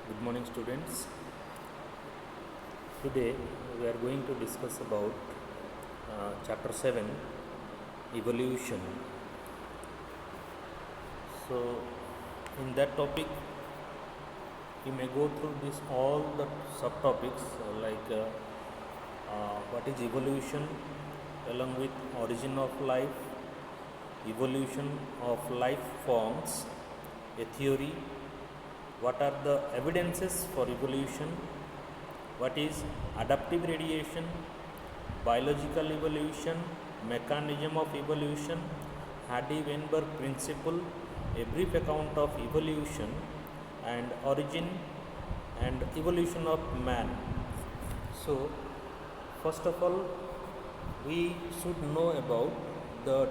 Good morning, students. Today we are going to discuss about chapter 7, evolution. So, in that topic, you may go through this all the subtopics what is evolution, along with origin of life, evolution of life forms, a theory, what are the evidences for evolution, what is adaptive radiation, biological evolution, mechanism of evolution, Hardy-Weinberg principle, a brief account of evolution and origin and evolution of man. So, first of all, we should know about the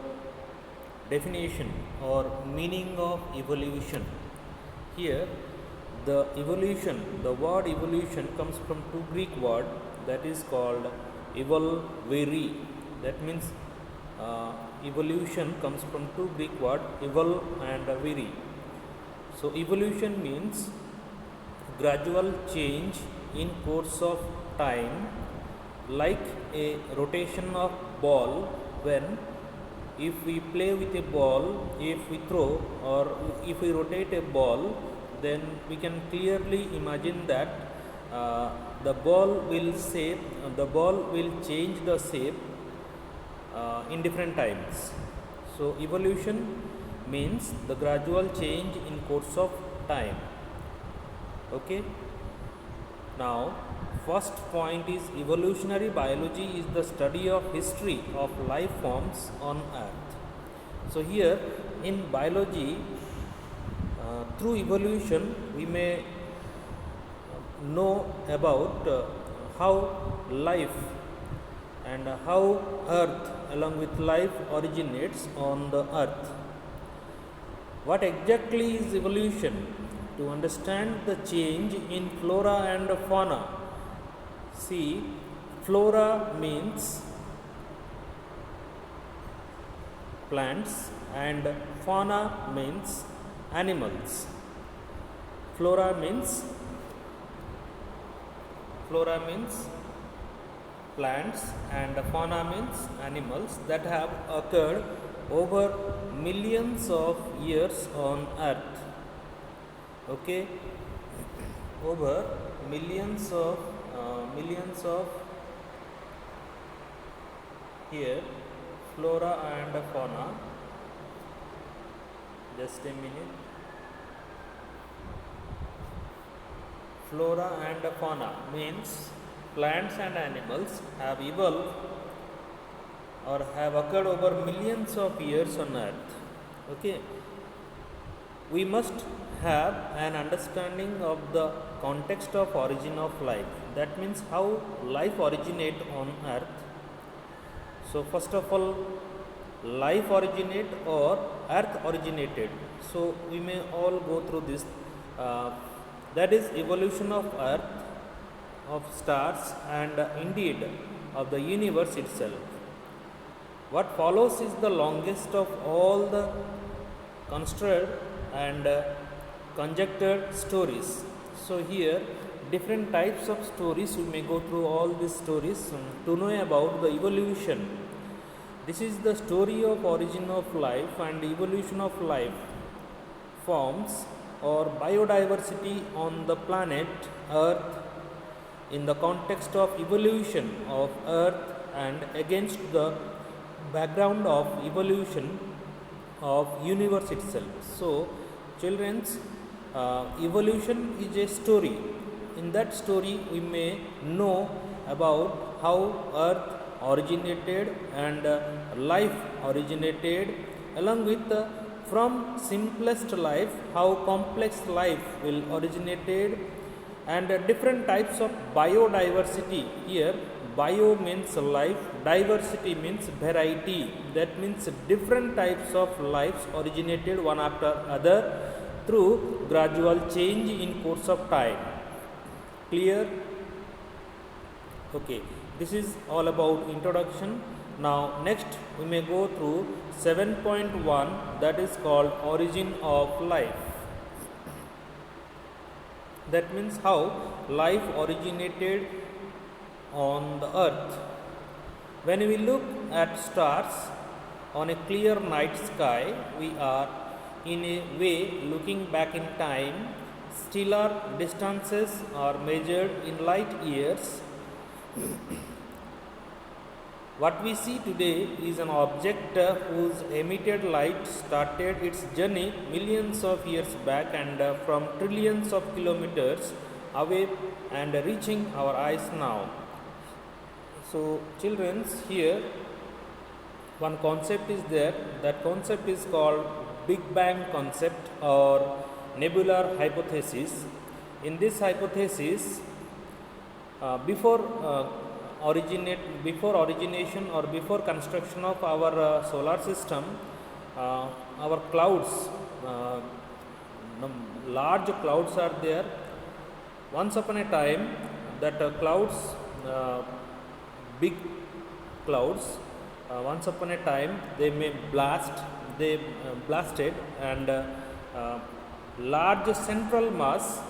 definition or meaning of evolution. Here, the word evolution comes from two Greek words that is called evolvere. That means evolution comes from two Greek words, evol and vere. So, evolution means gradual change in course of time, like a rotation of ball. When if we play with a ball, if we throw or if we rotate a ball, then we can clearly imagine that the ball will change the shape in different times. So, evolution means the gradual change in course of time. Okay. Now, first point is evolutionary biology is the study of history of life forms on earth. So, here in biology, through evolution we may know about how life and how earth along with life originates on the earth. What exactly is evolution? To understand the change in flora and fauna. See, flora means plants and fauna means animals. Flora means plants and fauna means animals that have occurred over millions of years on earth. Okay, over millions of here flora and fauna. Just a minute. Flora and fauna means plants and animals have evolved or have occurred over millions of years on earth. Okay, we must have an understanding of the context of origin of life. That means how life originate on earth. So, first of all, life originate or earth originated. So, we may all go through this. That is evolution of earth, of stars, and indeed of the universe itself. What follows is the longest of all the construed and conjectured stories. So, here different types of stories, we may go through all these stories to know about the evolution. This is the story of origin of life and evolution of life forms or biodiversity on the planet earth in the context of evolution of earth and against the background of evolution of universe itself. So, children's evolution is a story. In that story, we may know about how earth originated and life originated, along with from simplest life how complex life will originated, and different types of biodiversity. Here bio means life, diversity means variety. That means different types of lives originated one after other through gradual change in course of time. Clear? Okay, this is all about introduction. Now next we may go through 7.1, that is called origin of life. That means how life originated on the earth. When we look at stars on a clear night sky, we are in a way looking back in time. Stellar distances are measured in light years. What we see today is an object whose emitted light started its journey millions of years back and from trillions of kilometers away and reaching our eyes now. So, children's, here one concept is there. That concept is called Big Bang concept or nebular hypothesis. In this hypothesis, before origination or before construction of our solar system, our clouds, large clouds are there. Once upon a time, that clouds, big clouds, once upon a time they may blasted, and large central mass,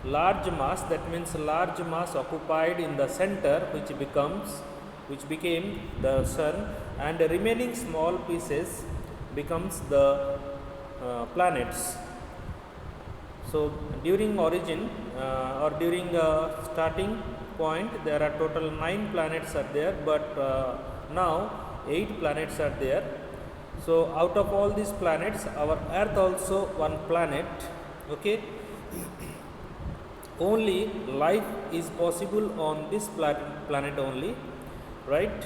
that means large mass occupied in the center, which became the sun, and the remaining small pieces becomes the planets. So during origin or during starting point, there are total 9 planets are there, but now 8 planets are there. So out of all these planets, our Earth also one planet. Okay, only life is possible on this planet only, right?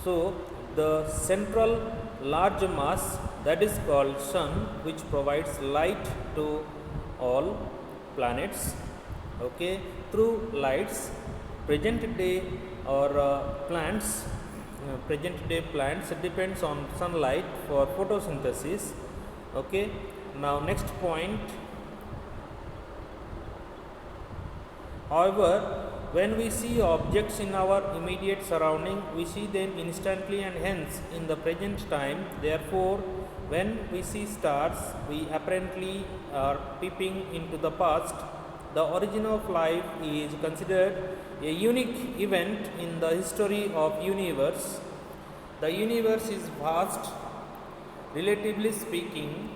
So the central large mass, that is called sun, which provides light to all planets. Okay, through lights, present day or present day plants depends on sunlight for photosynthesis. Okay, now next point. However, when we see objects in our immediate surrounding, we see them instantly and hence in the present time. Therefore, when we see stars, we apparently are peeping into the past. The origin of life is considered a unique event in the history of universe. The universe is vast, relatively speaking.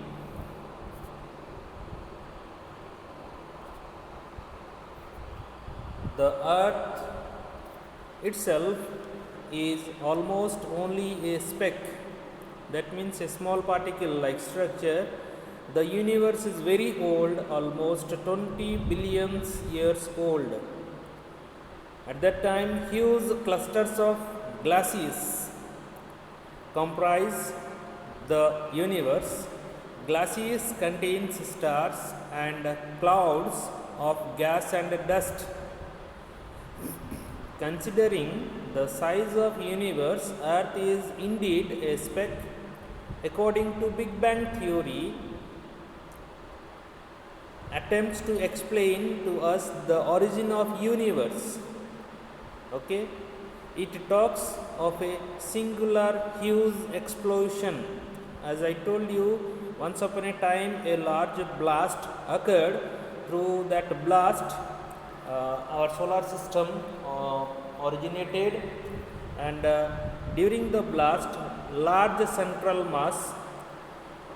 The earth itself is almost only a speck, that means a small particle like structure. The universe is very old, almost 20 billion years old. At that time, huge clusters of galaxies comprise the universe. Galaxies contains stars and clouds of gas and dust. Considering the size of universe, Earth is indeed a speck. According to Big Bang theory, attempts to explain to us the origin of universe. Okay, it talks of a singular huge explosion. As I told you, once upon a time a large blast occurred. Through that blast, our solar system originated, and during the blast, large central mass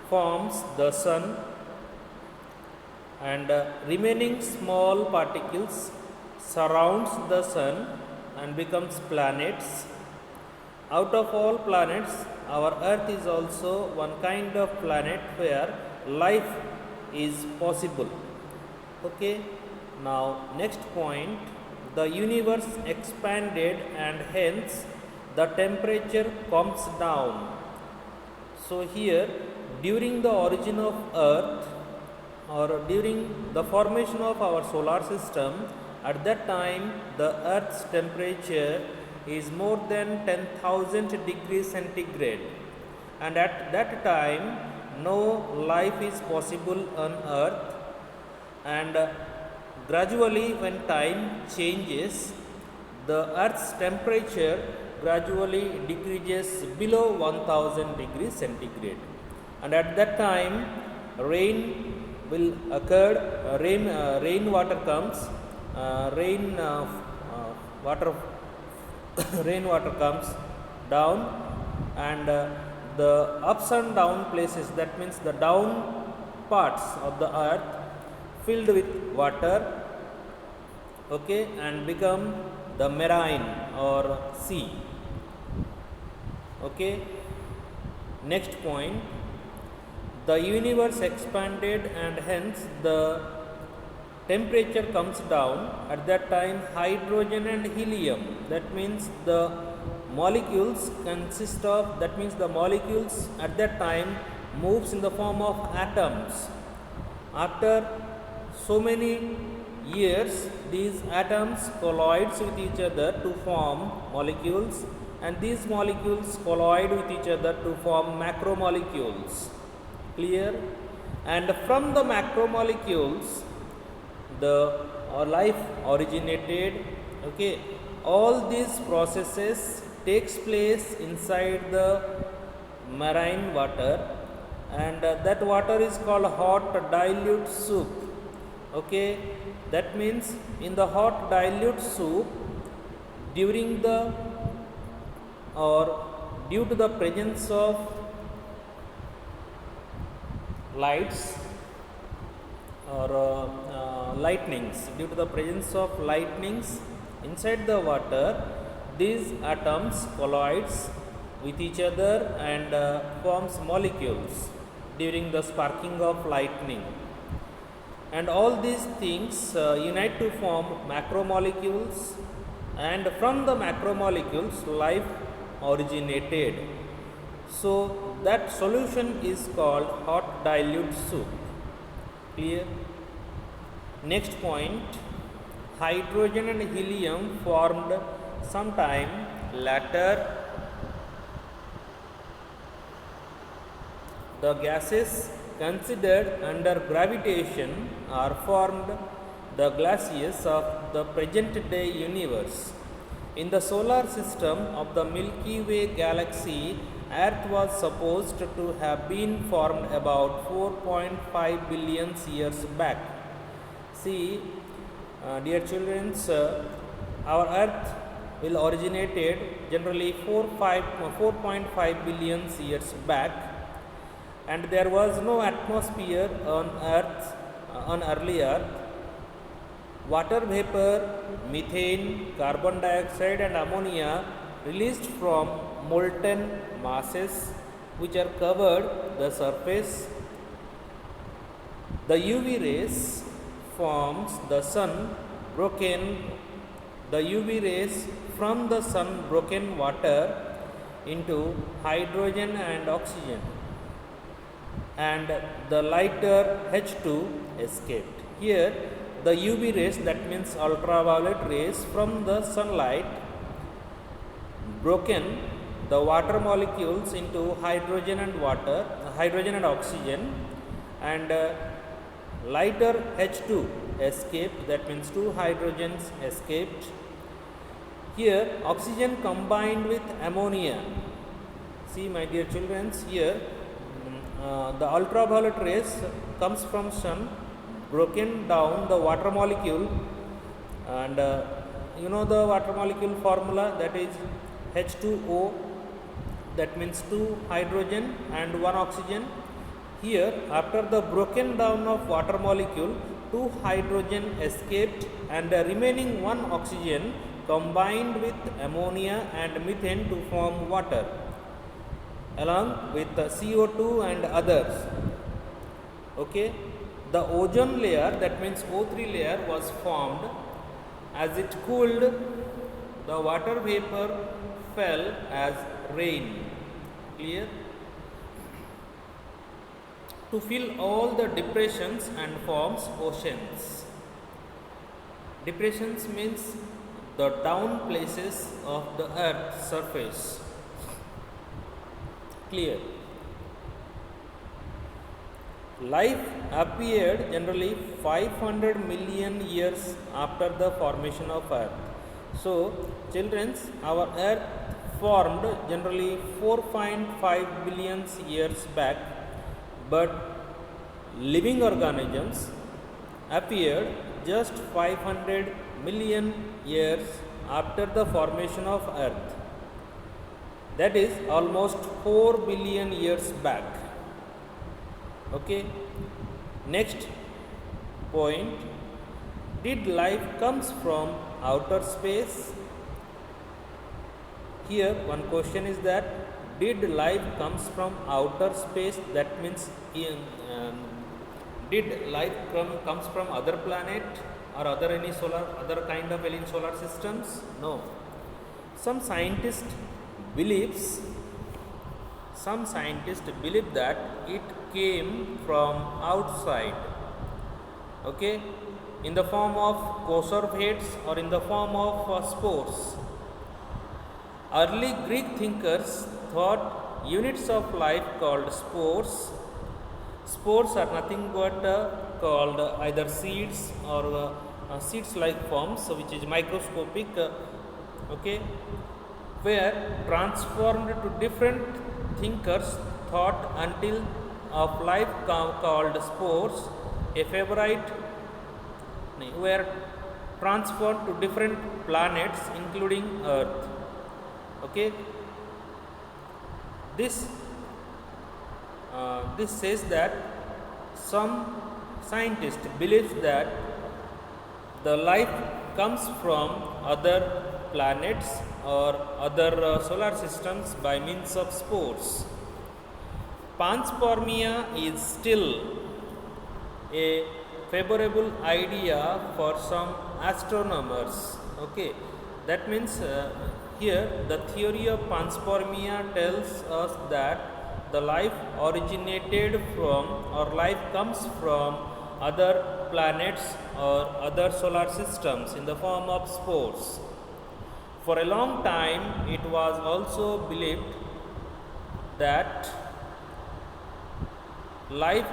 forms the sun, and remaining small particles surrounds the sun and becomes planets. Out of all planets, our Earth is also one kind of planet where life is possible. Okay, now next point. The universe expanded and hence the temperature comes down. So here, during the origin of Earth or during the formation of our solar system, at that time the Earth's temperature is more than 10,000 degrees centigrade, and at that time no life is possible on Earth. And gradually, when time changes, the Earth's temperature gradually decreases below 1000 degrees centigrade, and at that time rain will occur, rainwater comes, water rainwater comes down, and the ups and down places, that means the down parts of the earth filled with water, okay, and become the marine or sea. Okay, next point, the universe expanded and hence the temperature comes down. At that time, hydrogen and helium, that means the molecules consist of, that means the molecules at that time moves in the form of atoms. After so many years, these atoms collides with each other to form molecules, and these molecules collide with each other to form macromolecules. Clear? And from the macromolecules, the life originated. Okay, all these processes takes place inside the marine water, and that water is called hot dilute soup. Okay, that means in the hot dilute soup, during the or due to the presence of lights or lightnings, due to the presence of lightnings inside the water, these atoms collides with each other and forms molecules during the sparking of lightning, and all these things unite to form macromolecules, and from the macromolecules life originated. So that solution is called hot dilute soup. Clear? Next point, hydrogen and helium formed sometime later. The gases considered under gravitation are formed the gaseous of the present day universe. In the solar system of the Milky Way galaxy, Earth was supposed to have been formed about 4.5 billion years back. See, dear children, our Earth will originated generally 4.5 billion years back, and there was no atmosphere on Earth, on early Earth. Water vapor, methane, carbon dioxide and ammonia released from molten masses which are covered the surface. The UV rays forms the sun broken, the UV rays from the sun broken water into hydrogen and oxygen, and the lighter H2 escaped. Here the UV rays, that means ultraviolet rays from the sunlight, broken the water molecules into hydrogen and oxygen, and lighter H2 escaped, that means two hydrogens escaped. Here oxygen combined with ammonia. See, my dear children, here the ultraviolet rays comes from sun, broken down the water molecule, and you know the water molecule formula, that is H2O, that means 2 hydrogen and 1 oxygen. Here after the broken down of water molecule, 2 hydrogen escaped and the remaining 1 oxygen combined with ammonia and methane to form water along with the CO2 and others. Okay, the ozone layer, that means O3 layer, was formed. As it cooled, the water vapor fell as rain. Clear? To fill all the depressions and forms oceans. Depressions means the down places of the earth's surface. Clear? Life appeared generally 500 million years after the formation of earth. So, children, our earth formed generally 4.5 billion years back, but living organisms appeared just 500 million years after the formation of Earth. That is almost 4 billion years back. Okay. Next point, did life comes from outer space? Here one question is that did life comes from outer space? That means did life comes from other planet or other kind of alien solar systems? No. Some scientists believe that it came from outside, okay, in the form of cosorvates or in the form of spores. Early Greek thinkers thought units of life called spores. Spores are nothing but called either seeds or seeds like forms, which is microscopic, okay, were transformed to different thinkers thought until of life called spores, a favorite, were transformed to different planets including Earth. Okay, this says that some scientist believes that the life comes from other planets or other solar systems by means of spores. Panspermia is still a favorable idea for some astronomers. Okay, that means here the theory of panspermia tells us that the life originated from or life comes from other planets or other solar systems in the form of spores. For a long time it was also believed that life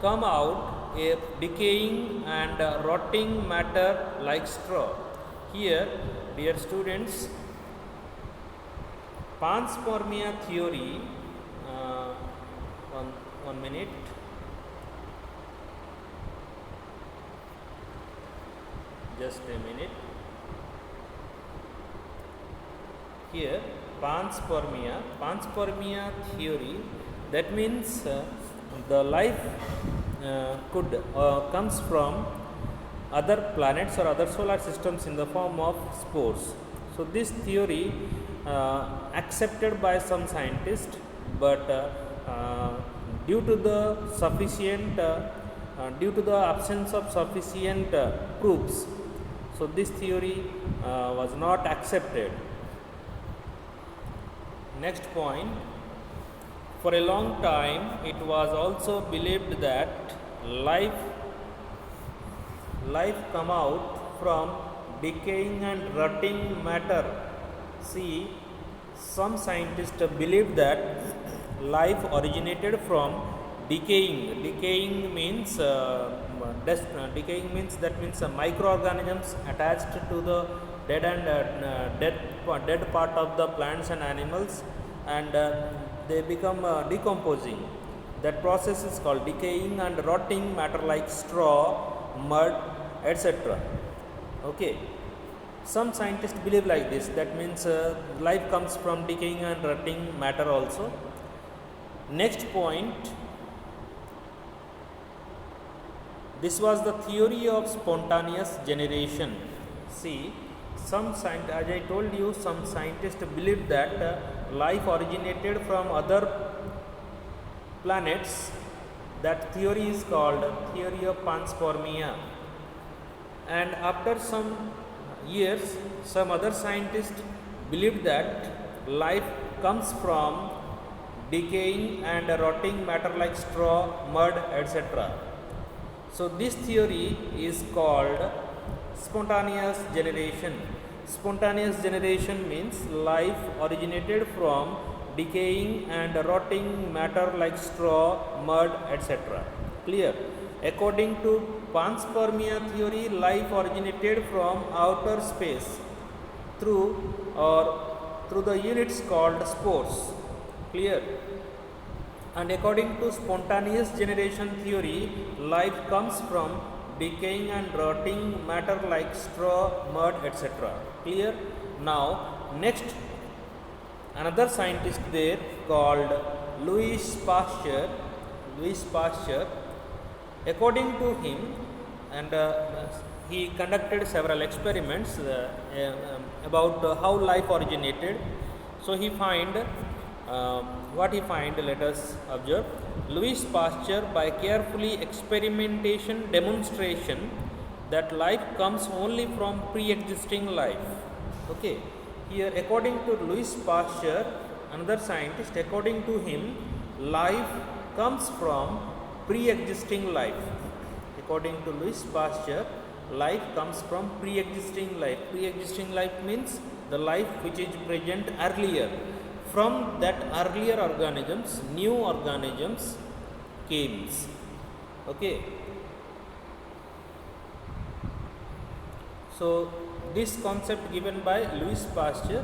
come out a decaying and rotting matter like straw. Here, dear students, panspermia theory, one minute. Just a minute. Here, panspermia theory, that means the life comes from other planets or other solar systems in the form of spores. So this theory accepted by some scientists, but due to the absence of sufficient proofs, so this theory was not accepted. Next point, for a long time it was also believed that life come out from decaying and rotting matter. See, some scientists believe that life originated from decaying. Decaying means microorganisms attached to the dead part of the plants and animals, and they become decomposing. That process is called decaying and rotting matter like straw, mud, etc. Okay, some scientists believe like this. That means life comes from decaying and rotting matter also. Next point, this was the theory of spontaneous generation. See, as I told you, some scientists believe that life originated from other planets. That theory is called theory of panspermia. And after some years, some other scientists believed that life comes from decaying and rotting matter like straw, mud, etc. So this theory is called spontaneous generation. Spontaneous generation means life originated from decaying and rotting matter like straw, mud, etc. Clear? According to panspermia theory, life originated from outer space through the units called spores. Clear? And according to spontaneous generation theory, life comes from decaying and rotting matter like straw, mud, etc. Clear? Now next, another scientist there called Louis Pasteur. According to him, and he conducted several experiments about how life originated. So he find what he find, let us observe. Louis Pasteur, by carefully experimentation demonstration that life comes only from pre-existing life. Okay, here according to Louis Pasteur, another scientist, according to him, life comes from pre-existing life. According to Louis Pasteur, life comes from pre-existing life. Pre-existing life means the life which is present earlier. From that earlier organisms, new organisms came. Okay. So this concept given by Louis Pasteur.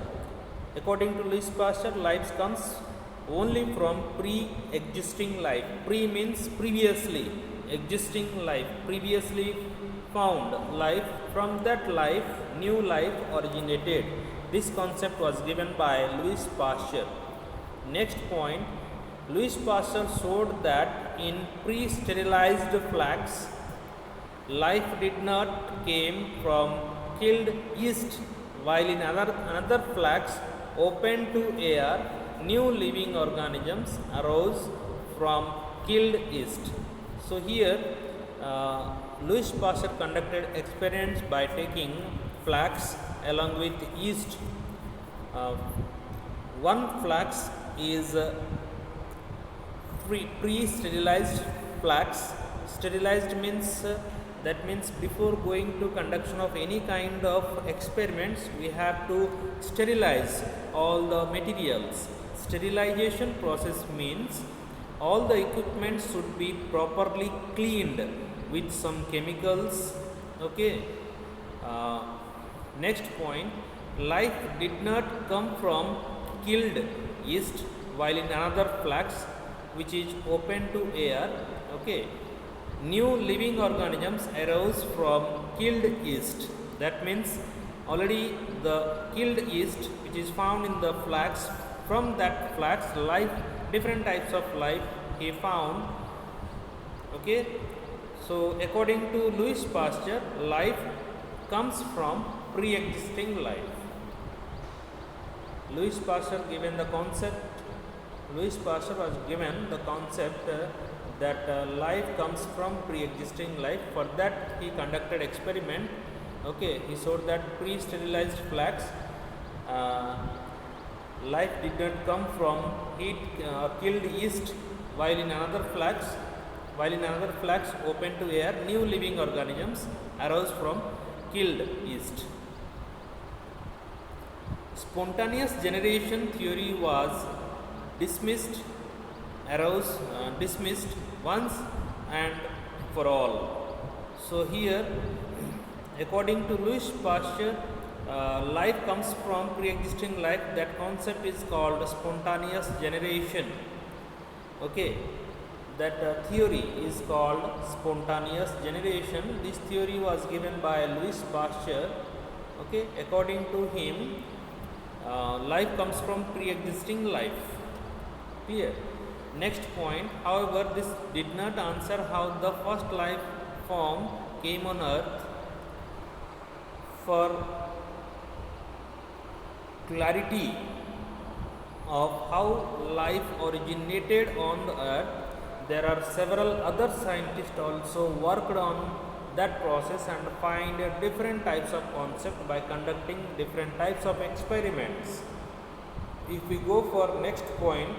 According to Louis Pasteur, life comes only from pre-existing life. Pre means previously, existing life, previously found life. From that life, new life originated. This concept was given by Louis Pasteur. Next point, Louis Pasteur showed that in pre-sterilized flax, life did not came from killed yeast, while in another flax open to air, new living organisms arose from killed yeast. So here Louis Pasteur conducted experiments by taking flax along with yeast. One flax is pre-sterilized flax. Sterilized means that means before going to conduction of any kind of experiments, we have to sterilize all the materials. Sterilization process means all the equipment should be properly cleaned with some chemicals. Okay. Next point, life did not come from killed yeast, while in another flax which is open to air. Okay, new living organisms arose from killed yeast. That means already the killed yeast which is found in the flax, from that flax life, different types of life he found. Okay, so according to Louis Pasteur, life comes from pre-existing life. Louis Pasteur given the concept. Louis Pasteur was given the concept that life comes from pre-existing life. For that he conducted experiment. Okay, he showed that pre-sterilized flax, life did not come from killed yeast, while in another flax open to air, new living organisms arose from killed yeast. Spontaneous generation theory was dismissed once and for all. So here, according to Louis Pasteur, life comes from pre-existing life. That concept is called spontaneous generation. Okay, that theory is called spontaneous generation. This theory was given by Louis Pasteur. Okay, according to him, life comes from pre-existing life. Clear? Next point, however, this did not answer how the first life form came on earth. For clarity of how life originated on the earth, there are several other scientists also worked on that process and find different types of concept by conducting different types of experiments. If we go for next point,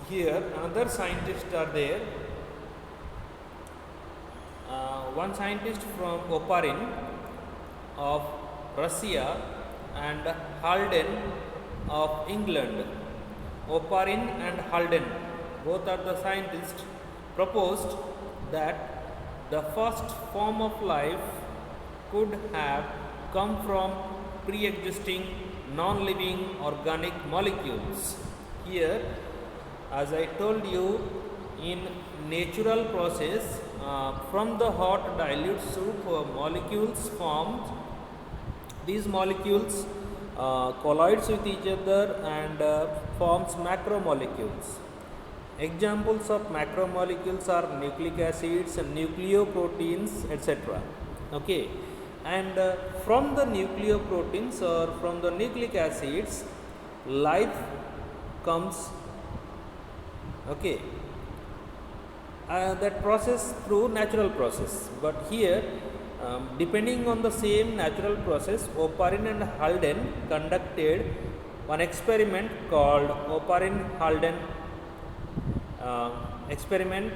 here another scientists are there. One scientist from Oparin of Russia and Halden of England. Oparin and Halden, both are the scientists, proposed that the first form of life could have come from pre-existing non-living organic molecules. Here as I told you, in natural process, from the hot dilute soup, molecules formed. These molecules collides with each other and forms macromolecules. Examples of macromolecules are nucleic acids, nucleoproteins, etc. Okay, and from the nucleoproteins or from the nucleic acids, life comes. Okay, that process through natural process, but here depending on the same natural process, Oparin and Halden conducted one experiment called Oparin-Halden experiment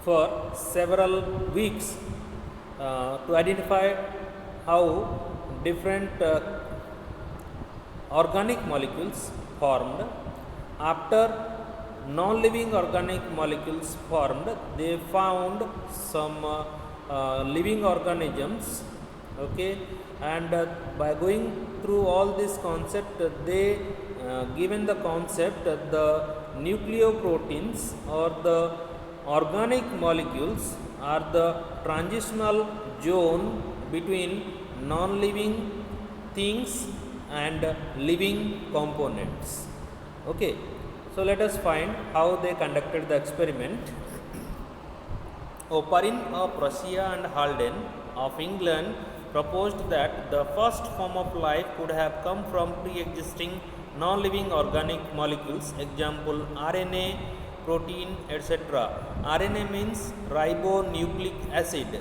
for several weeks to identify how different organic molecules formed. After non-living organic molecules formed, they found some living organisms. Okay, and by going through all this concept, they given the concept the nucleoproteins or the organic molecules are the transitional zone between non-living things and living components. Okay, so let us find how they conducted the experiment. Oparin of Russia and Halden of England proposed that the first form of life could have come from pre-existing non-living organic molecules, example RNA, protein, etc. RNA means ribonucleic acid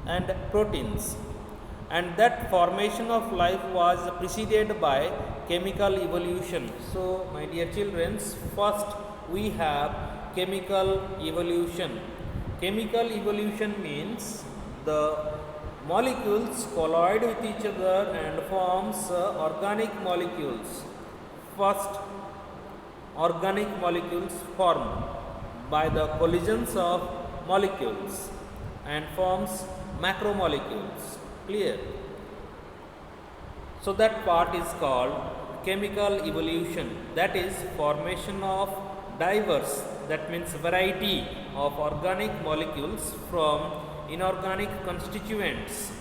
and proteins, and that formation of life was preceded by chemical evolution. So, my dear children, first we have chemical evolution. Chemical evolution means the molecules collide with each other and forms organic molecules. First, organic molecules form by the collisions of molecules and forms macromolecules. Clear? So that part is called chemical evolution, that is formation of diverse, that means variety of organic molecules from inorganic constituents.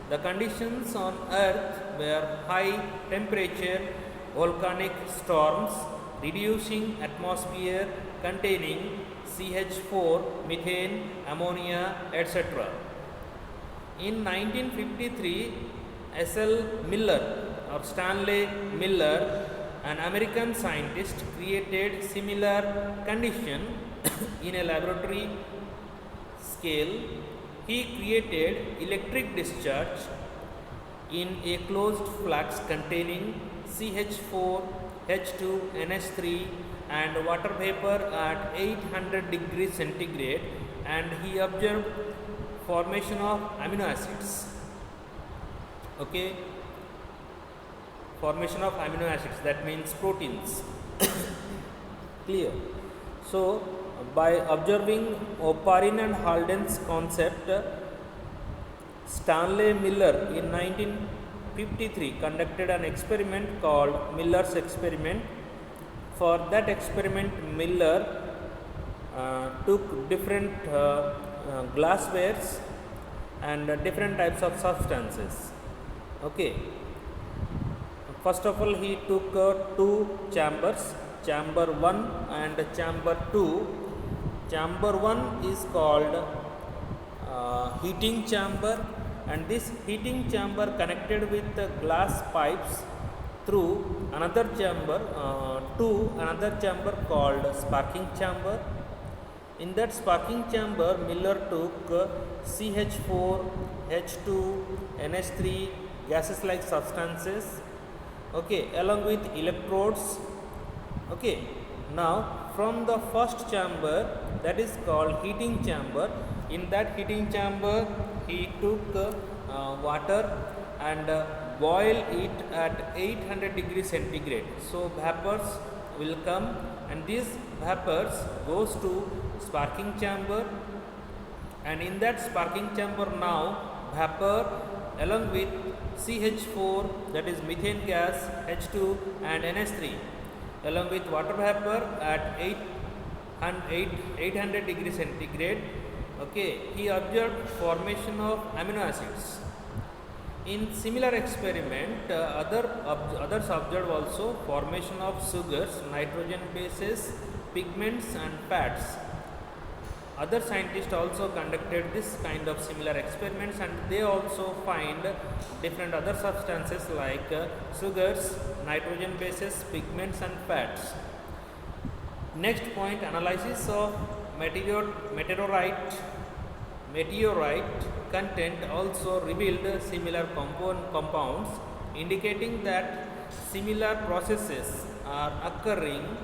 The conditions on earth were high temperature, volcanic storms, reducing atmosphere containing CH4, methane, ammonia, etc. In 1953, S.L. Miller or Stanley Miller, an American scientist, created similar condition in a laboratory scale. He created electric discharge in a closed flask containing CH4, H2, NH3 and water vapor at 800 degrees centigrade, and he observed formation of amino acids. Okay, formation of amino acids, that means proteins. Clear? So, by observing Oparin and Halden's concept, Stanley Miller in 1953 conducted an experiment called Miller's experiment. For that experiment, Miller took different glasswares and different types of substances. Okay. First of all, he took two chambers, chamber 1 and chamber 2. Chamber 1 is called heating chamber, and this heating chamber connected with glass pipes through another chamber to another chamber called sparking chamber. In that sparking chamber, Miller took CH4, H2, NH3 gases like substances, okay, along with electrodes. Okay, now from the first chamber, that is called heating chamber, in that heating chamber he took water and boil it at 800 degrees centigrade. So vapors will come, and these vapors goes to sparking chamber, and in that sparking chamber now vapor along with CH4, that is methane gas, H2 and NH3, along with water vapor at 800 degrees centigrade. Okay, he observed formation of amino acids. In similar experiment, others observed also formation of sugars, nitrogen bases, pigments and fats. Other scientists also conducted this kind of similar experiments, and they also find different other substances like sugars, nitrogen bases, pigments and fats. Next point, analysis of meteorite content also revealed similar compounds, indicating that similar processes are occurring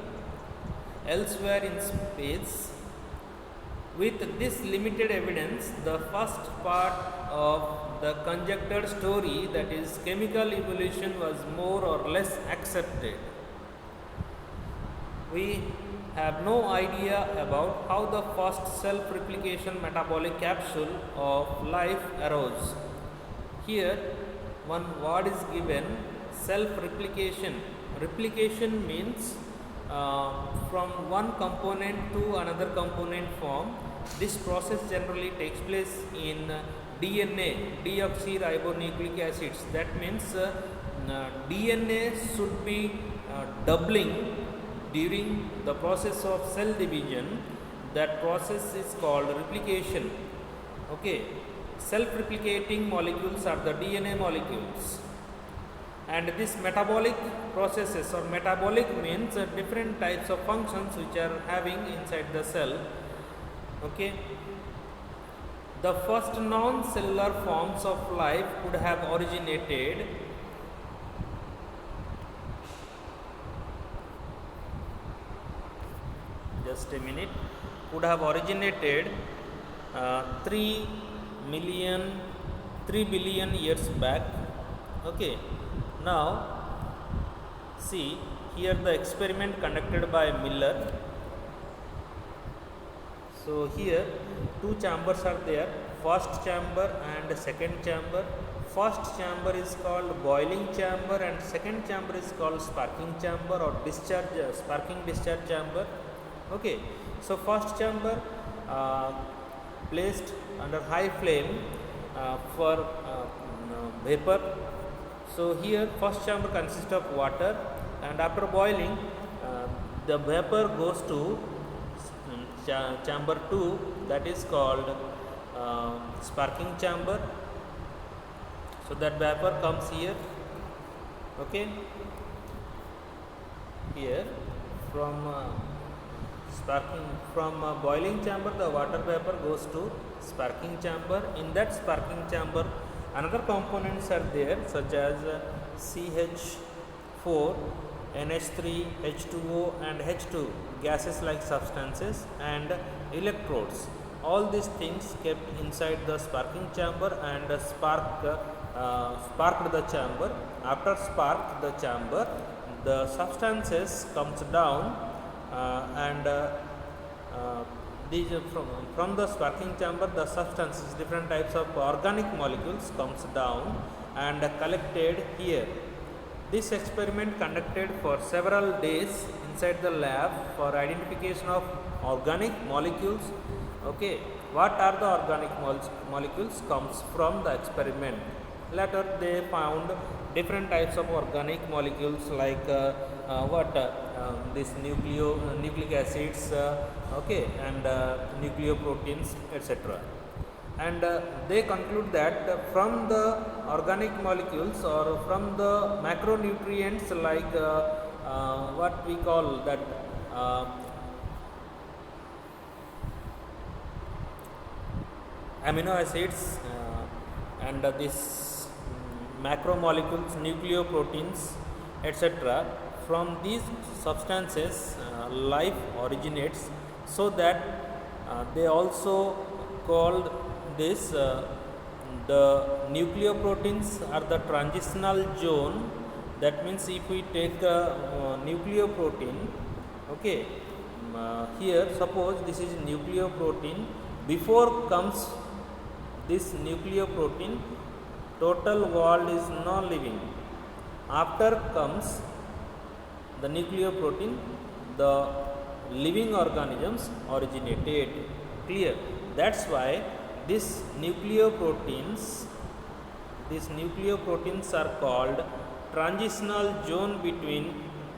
elsewhere in space. With this limited evidence, the first part of the conjectured story, that is chemical evolution, was more or less accepted. We have no idea about how the first self-replication metabolic capsule of life arose. Here, one word is given: self-replication. Replication means from one component to another component form. This process generally takes place in DNA, deoxyribonucleic acids. That means DNA should be doubling during the process of cell division. That process is called replication. Okay, self-replicating molecules are the DNA molecules. And these metabolic processes, or metabolic means different types of functions which are having inside the cell. Okay, the first non-cellular forms of life could have originated just a minute could have originated 3 billion years back. Okay, now see here the experiment conducted by Miller. So here two chambers are there, first chamber and second chamber. First chamber is called boiling chamber and second chamber is called sparking chamber or sparking discharge chamber. Okay, so first chamber placed under high flame for vapor. So here first chamber consists of water, and after boiling the vapor goes to chamber 2, that is called sparking chamber. So that vapor comes here. Okay, here from boiling chamber the water vapor goes to sparking chamber. In that sparking chamber another components are there, such as CH4, NH3, H2O and H2, gases like substances, and electrodes. All these things kept inside the sparking chamber and sparked the chamber. After sparked the chamber, the substances comes down and these from the sparking chamber the substances, different types of organic molecules comes down and collected here. This experiment conducted for several days inside the lab for identification of organic molecules. Okay, what are the organic molecules comes from the experiment. Later they found different types of organic molecules like this nucleic acids, okay, and nucleoproteins, etc. And they conclude that from the organic molecules or from the macronutrients like what we call that amino acids and this macromolecules, nucleoproteins, etc. From these substances life originates, so that they also called this the nucleoproteins are the transitional zone. That means if we take a nucleoprotein, okay, here suppose this is nucleoprotein, before comes this nucleoprotein total world is non-living, after comes the nucleoprotein, the living organisms originated. Clear? That's why these nucleoproteins are called transitional zone between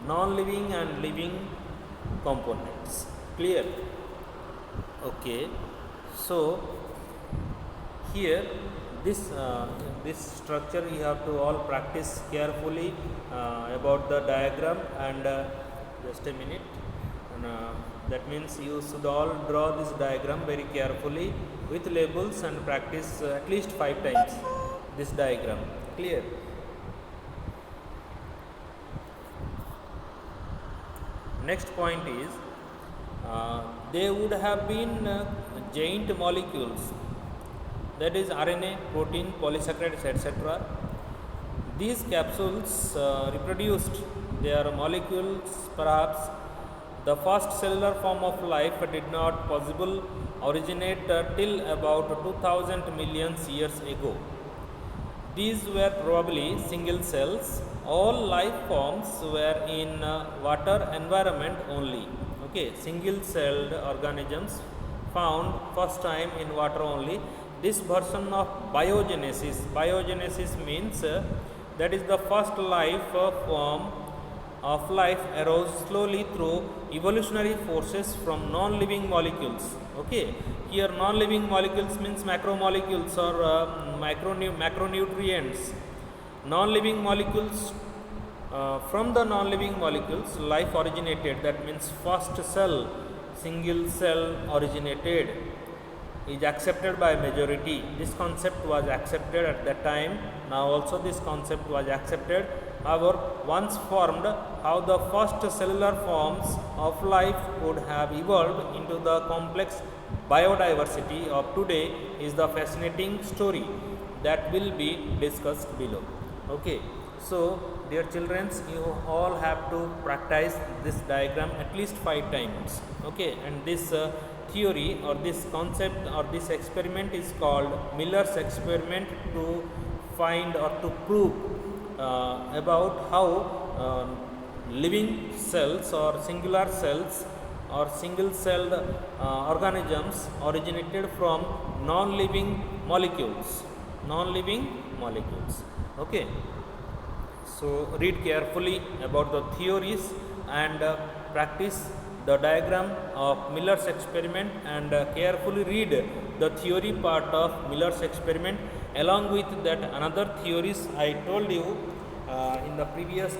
non-living and living components. Clear? Okay. So here this structure you have to all practice carefully about the diagram, and just a minute, and that means you should all draw this diagram very carefully with labels and practice at least 5 times this diagram. Clear? Next point is they would have been giant molecules, that is RNA, protein, polysaccharides, etc. These capsules reproduced their molecules. Perhaps the first cellular form of life did not possible originate till about 2000 million years ago. These were probably single cells. All life forms were in water environment only. Okay, single celled organisms found first time in water only. This version of biogenesis means that is the first life form of life arose slowly through evolutionary forces from non-living molecules. Okay, here non-living molecules means macromolecules or macronutrients. Non-living molecules, from the non-living molecules life originated. That means first cell, single cell originated, is accepted by majority. This concept was accepted at that time. Now also this concept was accepted. However, once formed, how the first cellular forms of life could have evolved into the complex biodiversity of today is the fascinating story that will be discussed below. Okay, so dear children, you all have to practice this diagram at least 5 times. Okay, and this theory or this concept or this experiment is called Miller's experiment, to find or to prove about how living cells or singular cells or single celled organisms originated from non-living molecules. Okay, so read carefully about the theories and practice the diagram of Miller's experiment, and carefully read the theory part of Miller's experiment. Along with that, another theories I told you in the previous,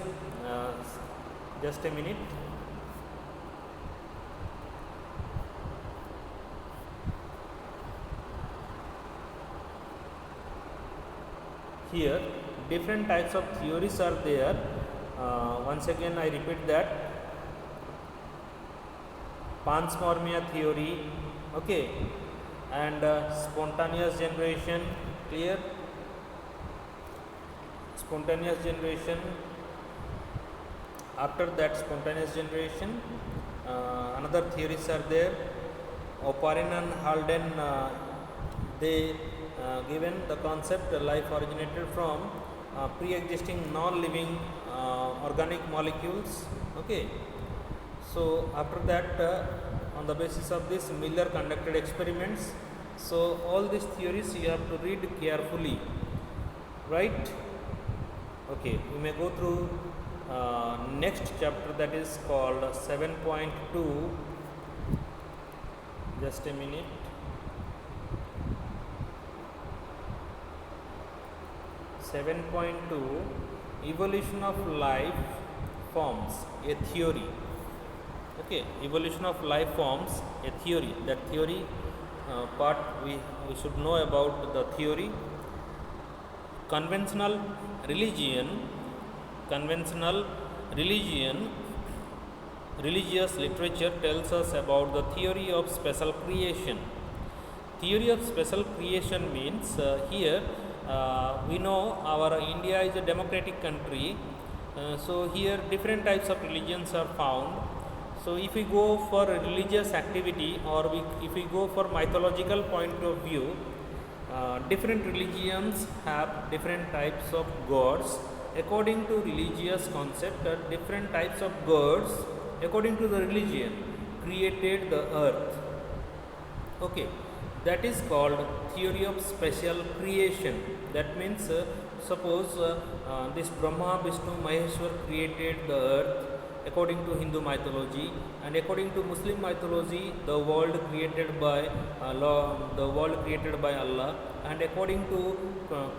just a minute. Here different types of theories are there. Once again I repeat that: panspermia theory, okay, and spontaneous generation. Clear? Spontaneous generation. After that spontaneous generation, another theories are there. Oparin and Halden, they given the concept life originated from pre-existing non-living organic molecules. Okay, so after that, on the basis of this, Miller conducted experiments. So all these theories you have to read carefully, right? Okay, we may go through next chapter, that is called 7.2. Just a minute. Evolution of life forms, a theory. Okay, evolution of life forms, a theory. That theory part we should know about the theory. Conventional religious literature tells us about the theory of special creation. Theory of special creation means here we know our India is a democratic country, so here different types of religions are found. So if we go for religious activity, or if we go for mythological point of view, different religions have different types of gods, according to religious concept, different types of gods according to the religion created the earth. Okay, that is called theory of special creation. That means suppose this Brahma, Vishnu, Maheshwar created the earth according to Hindu mythology, and according to Muslim mythology the world created by Allah, and according to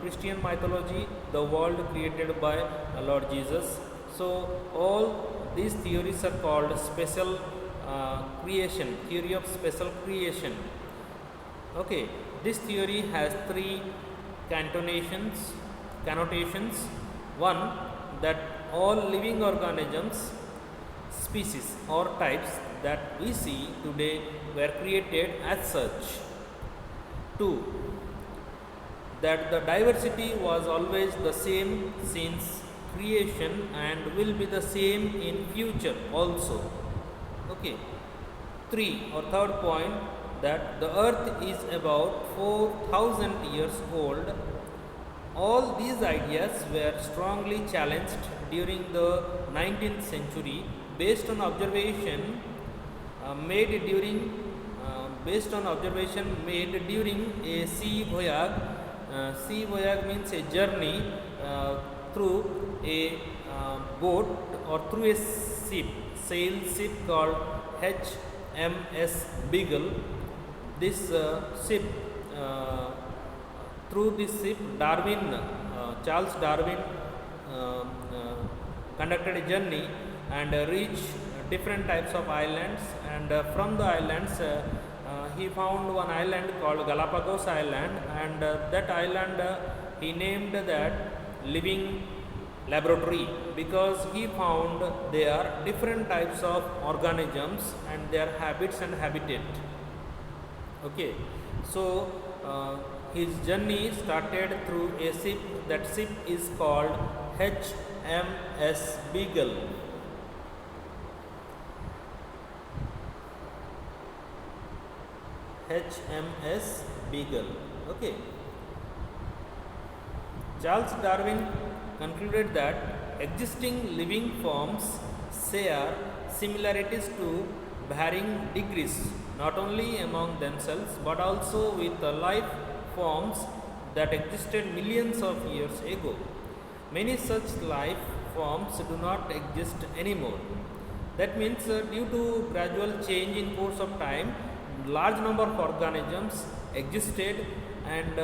Christian mythology the world created by Lord Jesus. So all these theories are called special creation, theory of special creation. Okay, this theory has three connotations. One, that all living organisms, species or types that we see today were created as such. Two, that the diversity was always the same since creation and will be the same in future also. Okay. Three, or third point, that the earth is about 4,000 years old. All these ideas were strongly challenged during the 19th century based on observation made during a sea voyage. Sea voyage means a journey through a boat or through a sail ship called HMS Beagle. This ship, through this ship, Charles Darwin conducted a journey and reached different types of islands, and from the islands he found one island called Galapagos Island, and that island he named that living laboratory, because he found there different types of organisms and their habits and habitat. Okay, so his journey started through a ship. That ship is called HMS Beagle. HMS Beagle. Okay. Charles Darwin concluded that existing living forms share similarities to varying degrees, not only among themselves but also with the life forms that existed millions of years ago. Many such life forms do not exist anymore. That means due to gradual change in course of time, large number of organisms existed and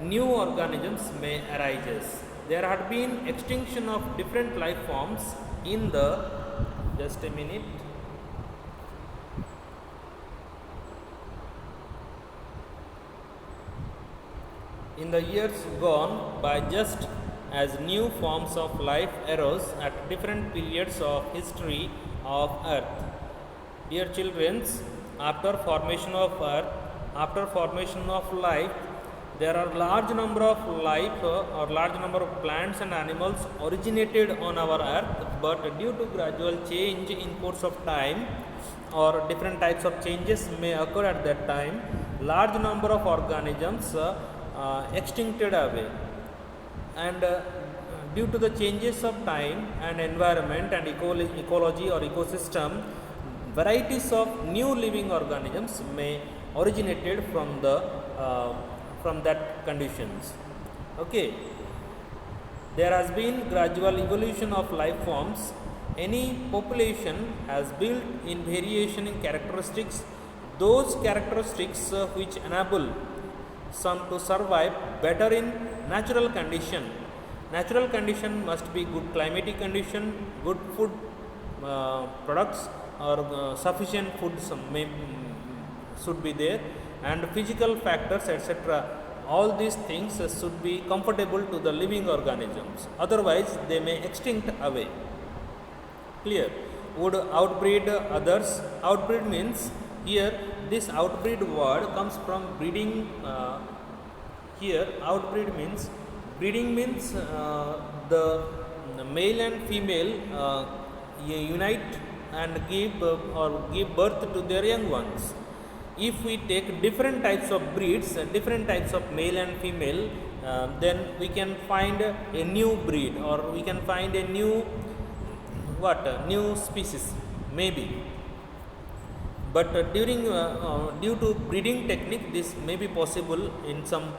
new organisms may arise. There had been extinction of different life forms in the, just a minute, in the years gone by, just as new forms of life arose at different periods of history of earth. Dear children, after formation of earth, after formation of life, there are large number of life or large number of plants and animals originated on our earth, but due to gradual change in course of time or different types of changes may occur at that time, large number of organisms extincted away, and due to the changes of time and environment and ecology or ecosystem, varieties of new living organisms may originated from the from that conditions. Okay, there has been gradual evolution of life forms. Any population has built in variation in characteristics, those characteristics which enable some to survive better in natural condition. Natural condition must be good climatic condition, good food products or sufficient food should be there, and physical factors etc. All these things should be comfortable to the living organisms, otherwise they may extinct away. Clear? Would outbreed others. Outbreed means, here this outbreed word comes from breeding. Here outbreed means, breeding means the male and female unite and give birth to their young ones. If we take different types of breeds, different types of male and female then we can find a new breed, or we can find a new new species maybe. But due to breeding technique, this may be possible in some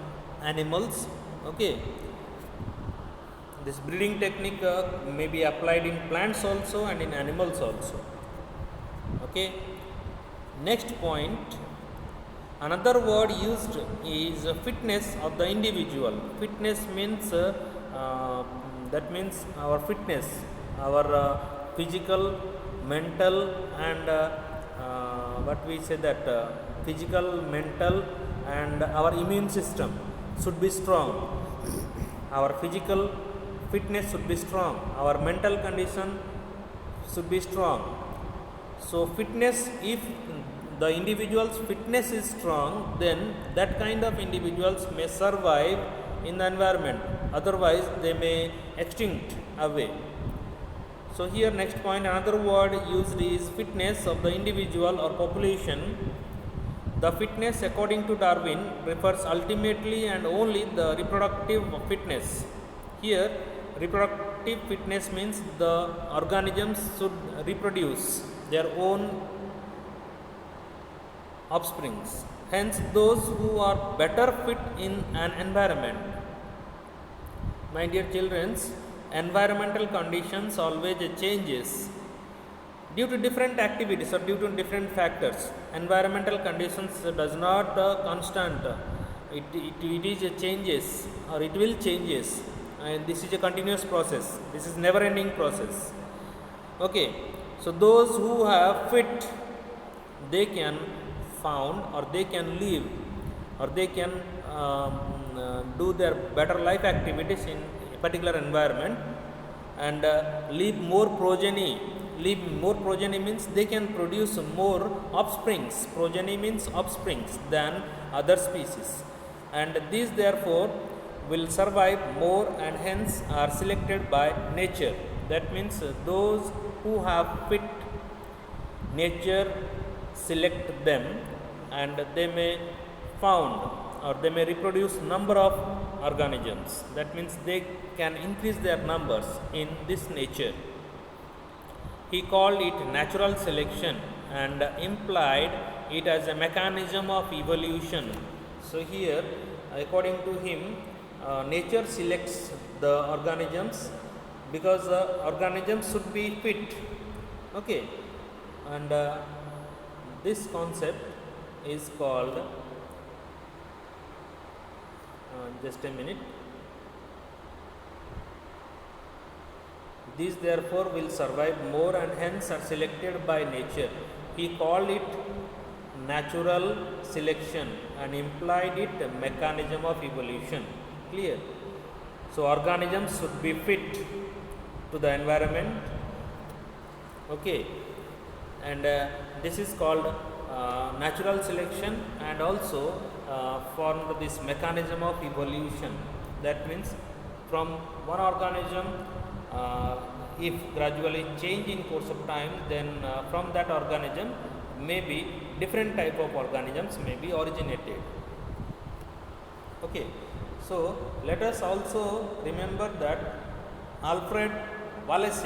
animals. Okay, this breeding technique may be applied in plants also and in animals also. Okay, next point, another word used is fitness of the individual. Fitness means that means our fitness, our physical, mental, and what we say that physical, mental, and our immune system should be strong. Our physical fitness should be strong, our mental condition should be strong. So fitness, if the individual's fitness is strong, then that kind of individuals may survive in the environment, otherwise they may extinct away. So here next point, another word used is fitness of the individual or population. The fitness according to Darwin refers ultimately and only the reproductive fitness. Here reproductive fitness means the organisms should reproduce their own offsprings. Hence those who are better fit in an environment. My dear children, environmental conditions always changes due to different activities or due to different factors. Environmental conditions does not constant, it is a changes, or it will changes, and this is a continuous process, this is never ending process. Okay, so those who have fit, they can found, or they can live, or they can do their better life activities in a particular environment, and leave more progeny. Leave more progeny means they can produce more offsprings. Progeny means offsprings than other species, and these therefore will survive more and hence are selected by nature. That means those who have fit, nature select them, and they may found, or they may reproduce number of organisms. That means they can increase their numbers in this nature. He called it natural selection and implied it as a mechanism of evolution. So here, according to him, nature selects the organisms because the organisms should be fit. Okay, and this concept is called just a minute. These therefore will survive more and hence are selected by nature. He called it natural selection and implied it a mechanism of evolution. Clear? So organisms should be fit to the environment. Okay, and this is called natural selection, and also formed this mechanism of evolution. That means from one organism, if gradually change in course of time, then from that organism maybe different type of organisms may be originated. Okay, so let us also remember that Alfred Wallace,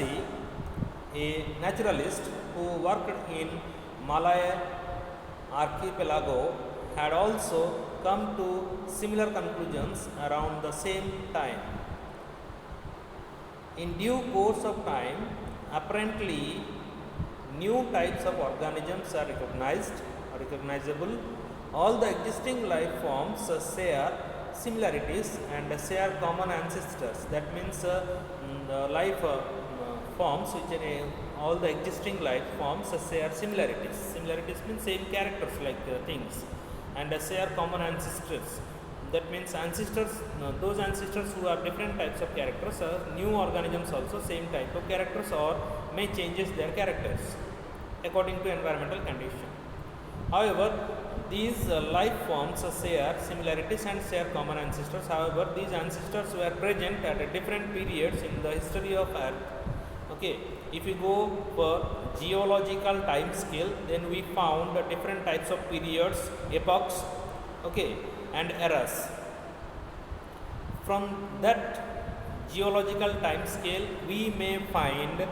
a naturalist who worked in Malay archipelago, had also come to similar conclusions around the same time. In due course of time, apparently new types of organisms are recognizable. All the existing life forms share similarities and share common ancestors. That means the life forms which all the existing life forms share similarities. Similarities means same characters like things, and share common ancestors. That means ancestors, those ancestors who have different types of characters, new organisms also same type of characters, or may changes their characters according to environmental condition. However, these life forms share similarities and share common ancestors. However, these ancestors were present at different periods in the history of Earth. Okay, if we go for geological time scale, then we found different types of periods, epochs, okay, and eras. From that geological time scale, we may find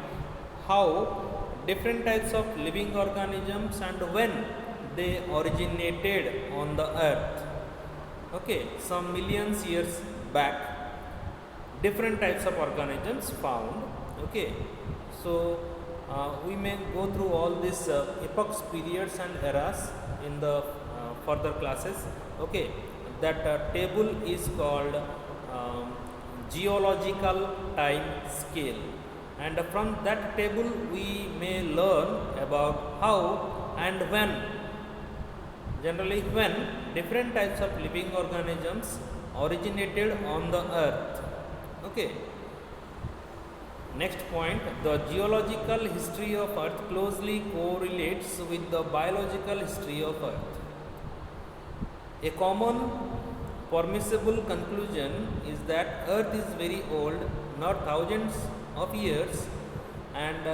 how different types of living organisms and when they originated on the earth. Okay, some millions years back, different types of organisms found. Okay, so we may go through all these epochs, periods and eras in the further classes. Okay, that table is called geological time scale, and from that table we may learn about how and when, generally when, different types of living organisms originated on the earth. Okay, next point, the geological history of earth closely correlates with the biological history of earth. A common permissible conclusion is that earth is very old, not thousands of years, and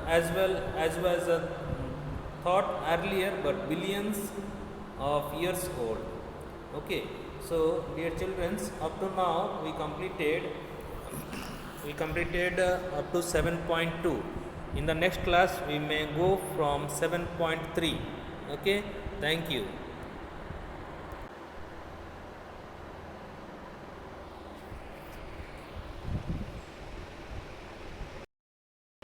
as well as was thought earlier, but billions of years old. Okay, so dear children, up to now we completed up to 7.2. In the next class we may go from 7.3. Okay, thank you.